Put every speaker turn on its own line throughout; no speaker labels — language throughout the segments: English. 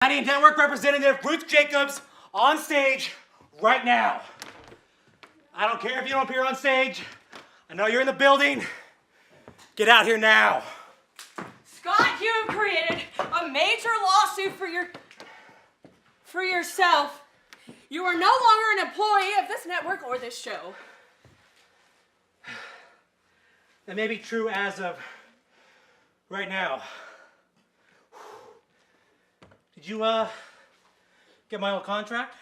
I need network representative Ruth Jacobs on stage right now. I don't care if you don't appear on stage. I know you're in the building. Get out here now.
Scott, you have created a major lawsuit for yourself. You are no longer an employee of this network or this show.
That may be true as of right now. Did you get my old contract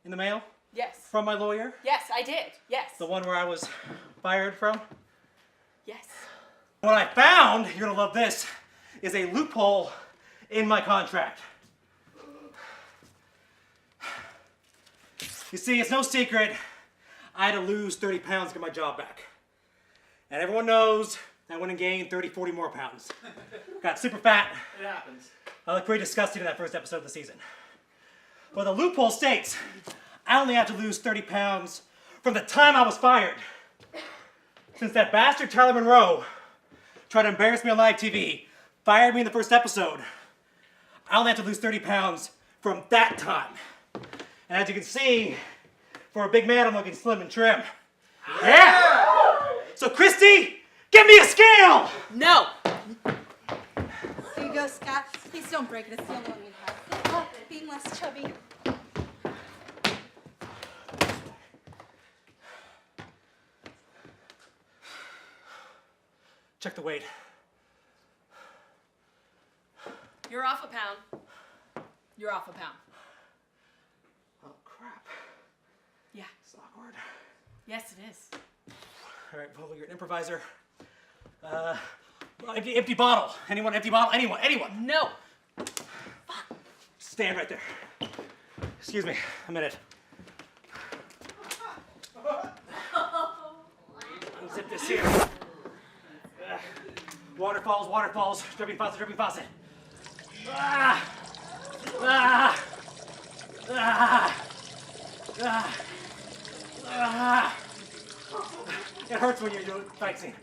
in the mail?
Yes.
From my lawyer?
Yes, I did. Yes.
The one where I was fired from?
Yes.
What I found, you're gonna love this, is a loophole in my contract. You see, it's no secret, I had to lose 30 pounds to get my job back. And everyone knows I went and gained 30, 40 more pounds. Got super fat.
It happens.
I looked pretty disgusting in that first episode of the season. But the loophole states, I only have to lose 30 pounds from the time I was fired. Since that bastard Tyler Monroe tried to embarrass me on live TV, fired me in the first episode, I only have to lose 30 pounds from that time. And as you can see, for a big man, I'm looking slim and trim. Yeah! So Christy, give me a scale!
No.
Here you go, Scott. Please don't break it. It's the only one we have. Oh, being less chubby.
Check the weight.
You're off a pound. You're off a pound.
Oh, crap.
Yeah.
It's awkward.
Yes, it is.
All right, Vogel, you're an improviser. Empty bottle. Anyone, empty bottle? Anyone.
No.
Stand right there. Excuse me, a minute. Unzip this here. Waterfalls, dripping faucet. Ah! Ah! Ah! Ah! Ah! It hurts when you're doing fight scene.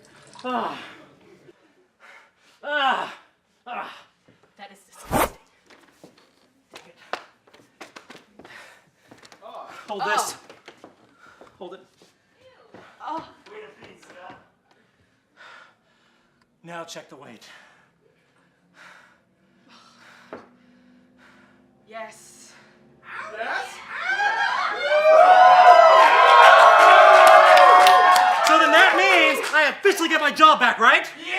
Ah! Ah! Ah!
That is disgusting.
Take it. Hold this. Hold it.
Oh.
Now check the weight.
Yes.
Yes?
So then that means I officially get my job back, right?
Yeah!